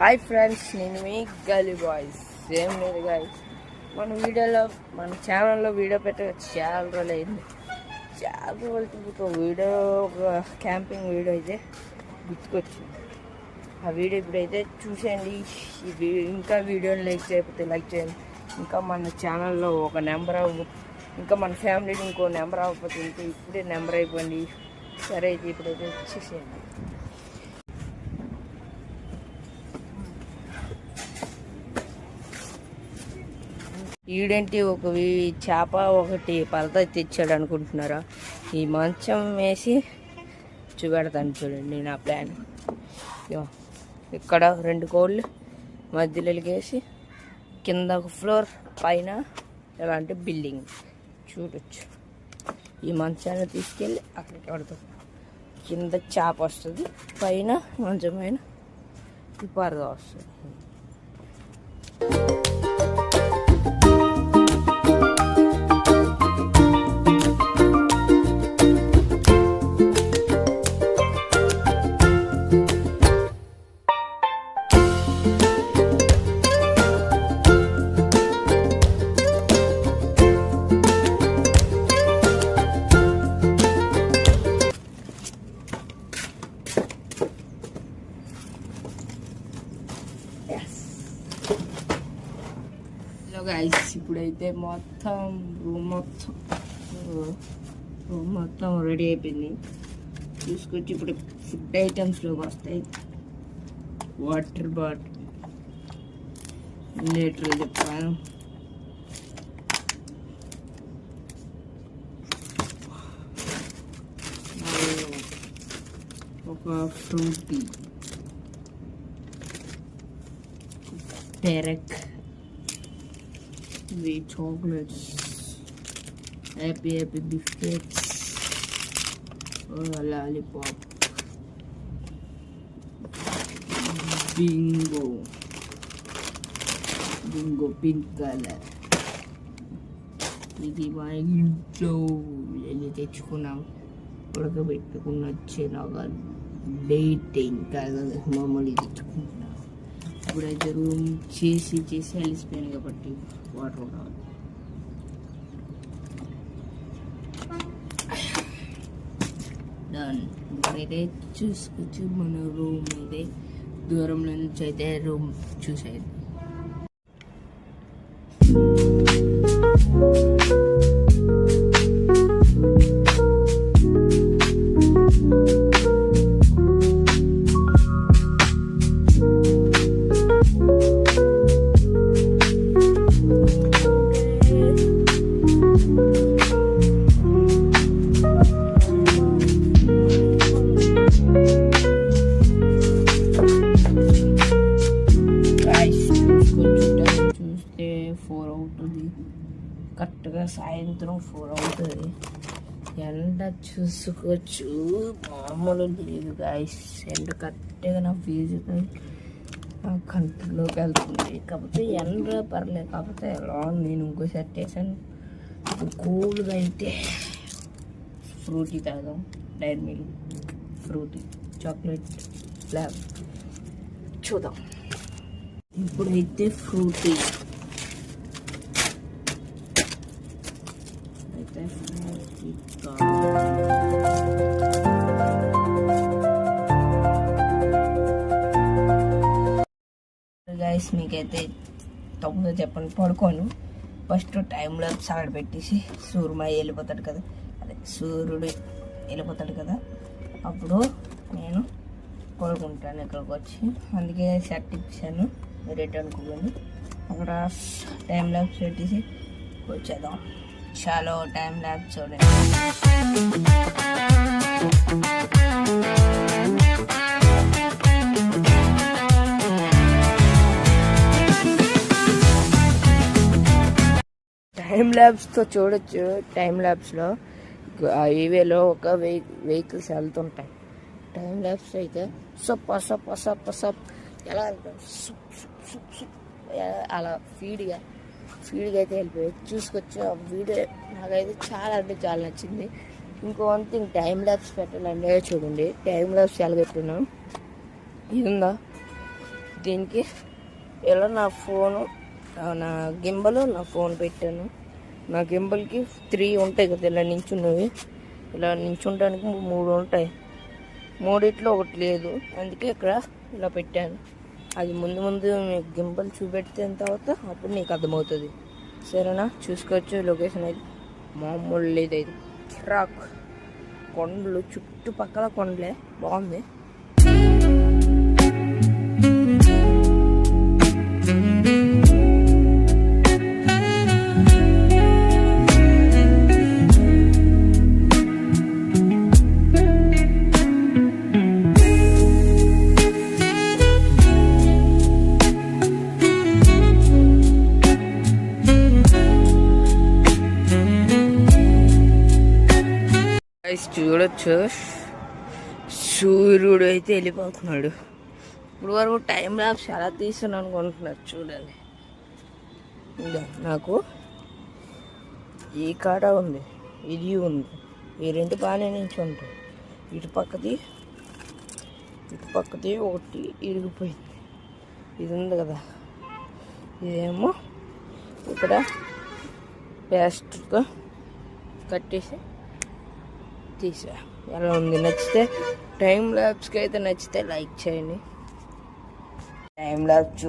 Hi friends, నేను మీ గల్లీ boys. ఏం లేదు గాయస్, మన ఛానల్లో వీడియో పెట్టక చాలా రోజులు అయింది. చాలా రోజులతో ఒక క్యాంపింగ్ వీడియో అయితే గుర్తుకొచ్చింది. ఆ వీడియో ఇప్పుడైతే చూసేయండి. ఇంకా వీడియోని లైక్ చేయకపోతే లైక్ చేయండి. ఇంకా మన ఛానల్లో ఒక నెంబర్ ఇంకా మన ఫ్యామిలీని ఇంకో నెంబర్ అవ్వకపోతే ఇంకా ఇప్పుడే నెంబర్ అయిపోయింది. సరే అయితే ఇప్పుడైతే చూసేయండి. ఈడేంటి ఒక చేప ఒకటి పలత తెచ్చాడు అనుకుంటున్నారా? ఈ మంచం వేసి చూపెడతాను చూడండి నా ప్లాన్. ఇక్కడ 2 కోళ్ళు మధ్యలో వేసి కింద ఒక ఫ్లోర్, పైన ఎలాంటి బిల్డింగ్ చూడొచ్చు. ఈ మంచాన్ని తీసుకెళ్ళి అక్కడికి పడతాం. కింద చేప వస్తుంది, పైన మంచం పైన పరద వస్తుంది. గైస్, ఇప్పుడైతే రూమ్ మొత్తం రెడీ అయిపోయింది. చూసుకొచ్చి ఇప్పుడు ఫుడ్ ఐటమ్స్లోకి వస్తాయి. వాటర్ బాటిల్ లీటర్ చెప్పాను. ఒక frutti, పెరక్, the chocolates, happy biscuits, lollipop, bingo pink color. ఇది మా ఇంట్లో వెళ్ళి తెచ్చుకున్నాం. ఉడకబెట్టుకున్న చిన్నగా డేటింగ్ కాదు, మామూలు తెచ్చుకుంటున్నాం. ఇప్పుడైతే రూమ్ చేసి అలిసిపోయాను కాబట్టి వాటర్ కావాలి. డన్. ఇప్పుడైతే చూసుకోవచ్చు మన రూమ్ అయితే దూరంలో నుంచి అయితే రూమ్ చూసేది. చూస్తే 4 అవుతుంది, కరెక్ట్గా సాయంత్రం 4 అవుతుంది. ఎండ చూసుకోవచ్చు, మామూలు లేదు గాయస్. ఎండ కరెక్ట్గా నా ఫీజుతో కంట్రోల్లోకి వెళ్తుంది. కాకపోతే ఎండ పర్లేదు, కాకపోతే ఎలా నేను ఇంకో సెట్ వేసాను. ఇప్పుడు కూల్గా అయితే ఫ్రూటీ తాగాం. Dairy Milk Frooti chocolate flavour చూద్దాం. ఇప్పుడైతే ఫ్రూటీ అయితే గైస్, మీకైతే తప్పుగా చెప్పండి, పడుకోను. ఫస్ట్ టైంలో సాగడ పెట్టేసి సూర్యుడు వెళ్ళిపోతాడు కదా, అప్పుడు నేను పడుకుంటాను ఇక్కడికి వచ్చి. అందుకే సెట్ ఇచ్చాను, రిటర్న్ అనుకోండి. అక్కడ టైం ల్యాబ్స్ పెట్టేసి వచ్చేద్దాం. చాలా టైం ల్యాబ్స్ చూడండి. టైం ల్యాబ్స్తో చూడొచ్చు. టైం ల్యాబ్స్లో హైవేలో ఒక వెహికల్స్ వెళ్తుంటాయి. టైం ల్యాబ్స్ అయితే సప్ ఎలా అలా ఫీడ్గా అయితే వెళ్ళిపోయి చూసుకొచ్చి ఆ వీడియో నాకైతే చాలా అంటే చాలా నచ్చింది. ఇంకో వన్ థింగ్, టైం ల్యాబ్స్ పెట్టాలంటే చూడండి, టైం ల్యాబ్స్ ఎలా పెట్టున్నాం. ఇది ఉందా, దీనికి ఇలా నా గింబల్ నా ఫోన్ పెట్టాను. నా గింబల్కి 3 ఉంటాయి కదా ఇలా నించున్నవి. ఇలా నించుంటానికి 3 ఉంటాయి. 3 ఒకటి లేదు, అందుకే ఇక్కడ ఇలా పెట్టాను. అది ముందు మీకు గింబల్ చూపెడితే తర్వాత అప్పుడు నీకు అర్థమవుతుంది. సరేనా? చూసుకోవచ్చు. లొకేషన్ అయితే మామూలు లేదు. ఇది ట్రాక్ కొండలు, చుట్టుపక్కల కొండలే. బాగుంది. చూడొచ్చు, సూర్యుడు అయితే వెళ్ళిపోతున్నాడు. ఇప్పుడు వరకు టైం ల్యాప్స్ చాలా తీస్తున్నాను అనుకుంటున్నారు. చూడాలి. నాకు ఈ కాడ ఉంది, ఇది ఉంది. ఈ 2 బాగానే నుంచి ఉంటాయి. ఇటు పక్కది ఒకటి ఇరిగిపోయింది. ఇది ఉంది కదా, ఇదేమో ఇక్కడ పేస్ట్తో కట్టేసి తీసా. ఎలా ఉంది? నచ్చితే టైం ల్యాబ్స్కి అయితే నచ్చితే లైక్ చేయండి. టైం ల్యాబ్స్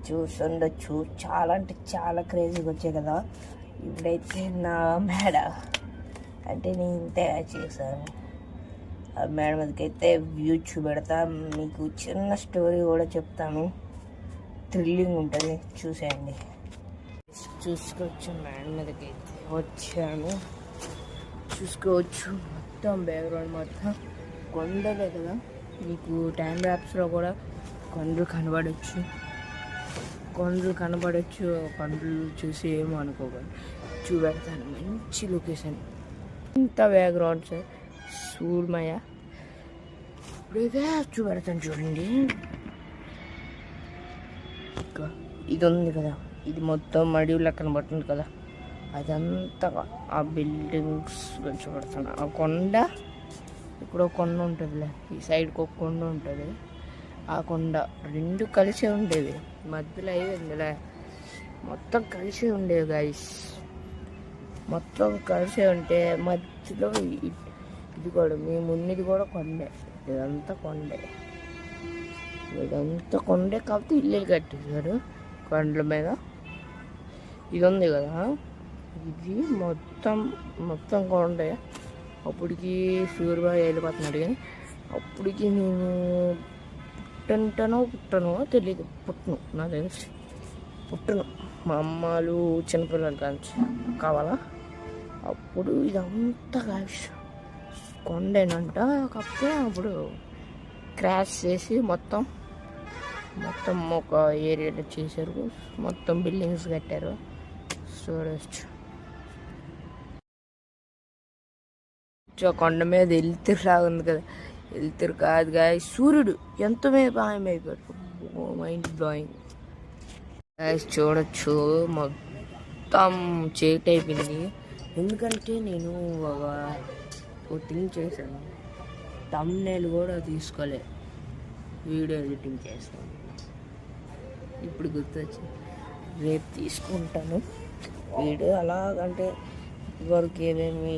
చూస్తుండొచ్చు. చాలా అంటే చాలా క్రేజీగా వచ్చాయి కదా. ఇప్పుడైతే నా మేడ అంటే నేను ఇంతగా చేశాను. ఆ మేడ మీదకైతే వ్యూ చూపెడతా. మీకు చిన్న స్టోరీ కూడా చెప్తాను. థ్రిల్లింగ్ ఉంటుంది, చూసేయండి. చూసుకోవచ్చు. మేడ మీదకైతే వచ్చాను. చూసుకోవచ్చు. మొత్తం బ్యాక్గ్రౌండ్ మొత్తం కొండలే కదా. మీకు టైం ల్యాప్స్లో కూడా కొండలు కనబడచ్చు. కొండలు చూసి ఏమో అనుకోకండి. చూపెడతాను. మంచి లొకేషన్. ఇంత బ్యాక్గ్రౌండ్ సార్ సూర్మయ. ఇప్పుడైతే చూపెడతాను చూడండి. ఇది ఉంది కదా, ఇది మొత్తం అడవిలా కనబడుతుంది కదా. అదంతా ఆ బిల్డింగ్స్ చూపెడతాను. ఆ కొండ, ఇక్కడ ఒక కొండ ఉంటుందిలే, ఈ సైడ్కి ఒక కొండ ఉంటుంది. ఆ కొండ 2 కలిసే ఉండేవి. మధ్యలో అయ్యిందిలే, మొత్తం కలిసే ఉండేవి గైస్. మొత్తం కలిసే ఉంటే మధ్యలో ఇది కూడా, మేము ఉన్నది కూడా కొండే. ఇదంతా కొండే కాబట్టి ఇల్లు కట్టేశారు కొండల మీద. ఇది ఉంది కదా, ఇది మొత్తం కొండే. అప్పటికి సూర్యబాబు వెళ్ళిపోతున్నాడు. కానీ అప్పటికి నేను పుట్టనో తెలియదు. నాకు తెలిసి పుట్టను. మా అమ్మలు చిన్నపిల్లలు కావాలా. అప్పుడు ఇదంతా కొండేనంట. కాకపోతే అప్పుడు క్రాష్ చేసి మొత్తం ఒక ఏరియాలో చేశారు. మొత్తం బిల్డింగ్స్ కట్టారు. చూడవచ్చు. కొండ మీద వెళ్తురులా ఉంది కదా. వెళ్తురు కాదు గాయ, సూర్యుడు ఎంత మాయమైపోయాడు. Mind blowing. చూడొచ్చు. మొత్తం చీకటి అయిపోయింది. ఎందుకంటే నేను ఒక థింగ్ చేశాను. థంబ్నెయిల్ కూడా తీసుకోలే, వీడియో ఎడిటింగ్ చేస్తాను. ఇప్పుడు గుర్తొచ్చి రేపు తీసుకుంటాను వీడియో. అలాగంటే ఇప్పటివరకు ఏమేమి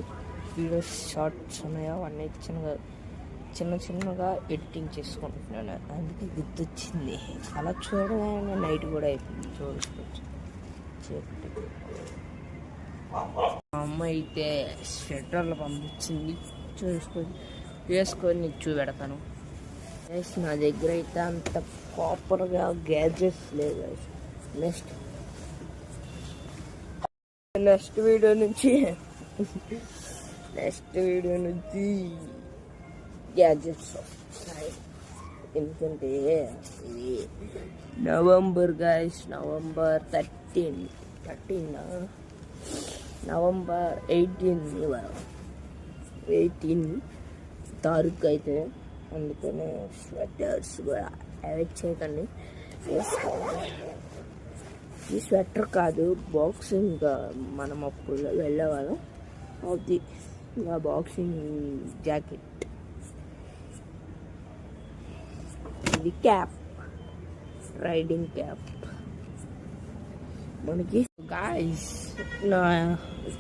వీడియోస్ షార్ట్స్ ఉన్నాయో అవన్నీ చిన్నగా ఎడిటింగ్ చేసుకుంటున్నాను. అందుకే గుర్తొచ్చింది. అలా చూడగానే నైట్ కూడా అయిపోయింది. చూసుకోవచ్చు. మా అమ్మ అయితే స్వెటర్లు పంపించింది. వేసుకొని నీకు చూపెడతాను. నా దగ్గర అయితే అంత ప్రాపర్గా గ్యాడ్జెట్స్ లేవు. నెక్స్ట్ వీడియో నుంచి గ్యాడ్జెట్స్ వస్తాయి. ఎందుకంటే ఇది నవంబర్ గైస్, నవంబర్ 18 తారీఖు అయితే. అందుకనే స్వెటర్స్ కూడా అవాయిడ్ చేయకండి, వేసుకోండి. ఈ స్వెటర్ కాదు, బాక్సింగ్ మనం అప్పుడు వెళ్ళేవాళ్ళం. అది నా బాక్సింగ్ జాకెట్. ఇది క్యాప్. రైడింగ్ క్యాప్ మనకి. గాయ్స్ నా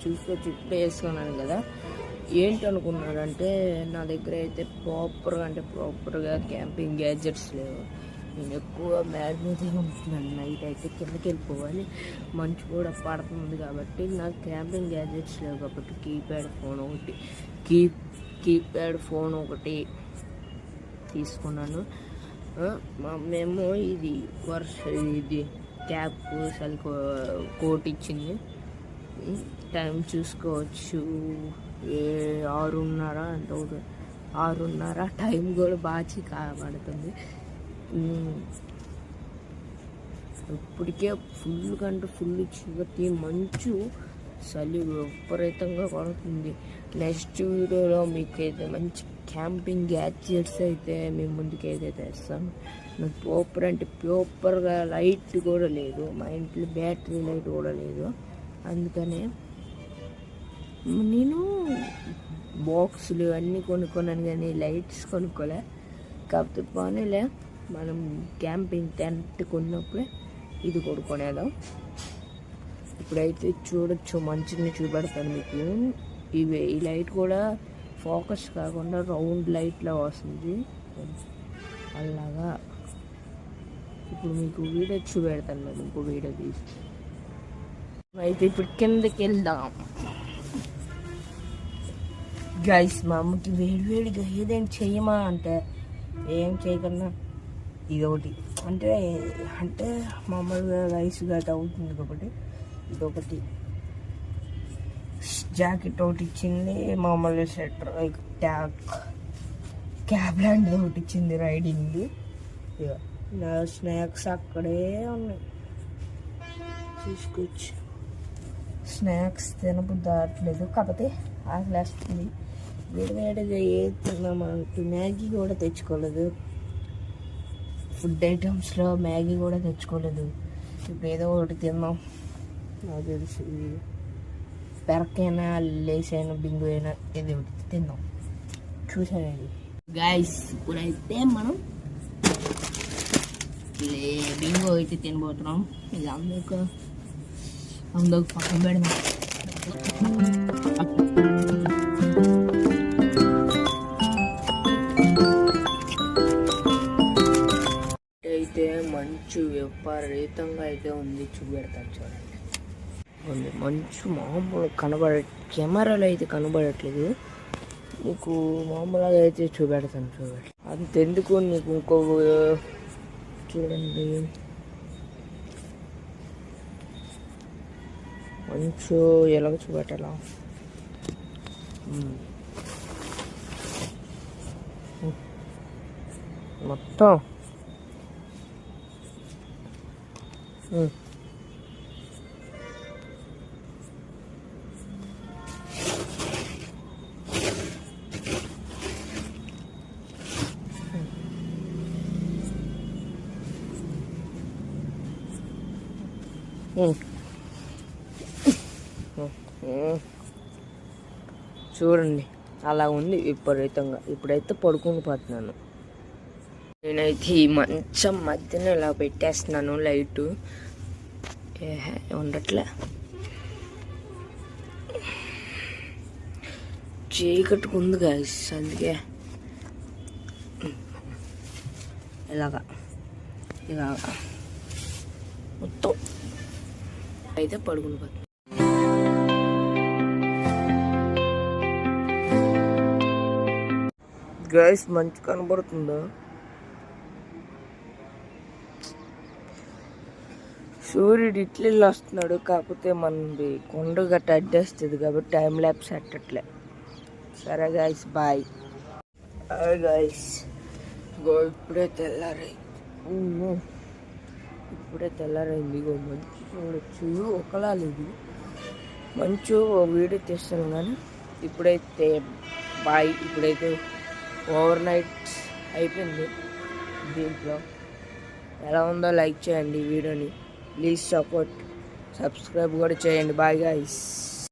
చూసుకొచ్చి ఇప్పుడే వేసుకున్నాను కదా, ఏంటి అనుకున్నానంటే నా దగ్గర అయితే ప్రాపర్గా క్యాంపింగ్ గ్యాడ్జెట్స్ లేవు. నేను ఎక్కువ మ్యాడ్ మీదే ఉంటున్నాను. నైట్ అయితే కిందకి వెళ్ళిపోవాలి, మంచు కూడా పడుతుంది కాబట్టి నాకు క్యాంపింగ్ గ్యాడ్జెట్స్ లేవు. కాబట్టి కీప్యాడ్ ఫోన్ ఒకటి తీసుకున్నాను. మేము ఇది క్యాప్ కోట్ ఇచ్చింది. టైం చూసుకోవచ్చు 6:30 ఎంత అవుతుంది, 6:30. టైం కూడా బాగా కాబడుతుంది. ఇప్పటికే ఫుల్ చివరి మంచు చలి విపరీతంగా పడుతుంది. నెక్స్ట్ వీడియోలో మీకు అయితే మంచి క్యాంపింగ్ గ్యాడ్జెట్స్ అయితే మేము ముందుకైతే తెస్తాను. నాకు ప్రాపర్గా లైట్ కూడా లేదు, మా ఇంట్లో బ్యాటరీ లైట్ కూడా లేదు. అందుకనే నేను బాక్సులు అన్నీ కొనుక్కున్నాను కానీ లైట్స్ కొనుక్కోలే. కాకపోతే పోనీలే, మనం క్యాంపింగ్ టెంట్ కొన్నప్పుడే ఇది కొనుక్కునేదాం. ఇప్పుడైతే చూడొచ్చు, మంచిని చూపెడతాను మీకు. ఈ లైట్ కూడా ఫోకస్ కాకుండా రౌండ్ లైట్లా వస్తుంది అలాగా. ఇప్పుడు మీకు వీడియో చూపెడతాను, నేను ఇంకో వీడియో తీసి. అయితే ఇప్పుడు కిందకి వెళ్దాం గైస్. మా అమ్మకి వేడిగా ఏదైనా చెయ్యమా అంటే ఏం చేయకన్నా ఇదొకటి అంటే మామూలుగా రైస్ గట్ట అవుతుంది కాబట్టి ఇదొకటి జాకెట్ ఒకటి ఇచ్చింది. మామూలు స్వెటర్ క్యాబ్ లాంటిది ఒకటి ఇచ్చింది రైడింగ్. నా స్నాక్స్ అక్కడే ఉన్నాయి, చూసుకోవచ్చు. స్నాక్స్ తినబుద్ధి అవట్లేదు, కాకపోతే ఆకలేస్తుంది. వేడిగా ఏది తిన్నామంటూ మ్యాగీ కూడా తెచ్చుకోలేదు. ఫుడ్ ఐటమ్స్లో మ్యాగీ కూడా తెచ్చుకోలేదు. ఇప్పుడు ఏదో ఒకటి తిన్నాం. నాకు తెలిసి పెరకైనా లేసైనా బింగు అయినా ఏదో ఒకటి తిన్నాం. చూసానండి గాయస్. ఇప్పుడైతే మనం బింగో అయితే తినబోతున్నాం. ఇది అందరికి పక్కన పెడదాం. అయితే మంచు విపరీతంగా అయితే ఉంది, చూపెడతాను చూడండి. మంచు మామూలు కెమెరాలో అయితే కనబడట్లేదు, నీకు మామూలుగా అయితే చూపెడతాను చూడండి. అంతెందుకు నీకు ఇంకో చూడండి, మంచు ఎలాగ చూపెట్టాలా. మొత్తం చూడండి అలా ఉంది విపరీతంగా. ఇప్పుడైతే పడుకుని పోతున్నాను. నేనైతే ఈ మంచం మధ్యన ఇలా పెట్టేస్తున్నాను. లైటు ఉండట్లే, చీకట్టుకుంది గాయస్. అందుకే ఇలాగా మొత్తం అయితే పడుకుని పోతుంది. గాయస్ మంచి కనబడుతుందా? సూర్యుడు ఇట్లా వస్తున్నాడు, కాకపోతే మనది కొండ గట్ట అడ్డేస్తుంది కాబట్టి టైం ల్యాప్స్ అట్టట్లే. సరే గాయస్, బాయ్. గాయస్ ఇప్పుడే తెల్లారైంది. మంచు చూడొచ్చు, ఒకలా లేదు. మంచు వీడియో తీస్తాను కానీ ఇప్పుడైతే బాయ్. ఇప్పుడైతే ఓవర్ నైట్ అయిపోయింది. దీంట్లో ఎలా ఉందో లైక్ చేయండి వీడియోని, ప్లీజ్ సబ్స్క్రైబ్ కూడా చేయండి. Bye guys.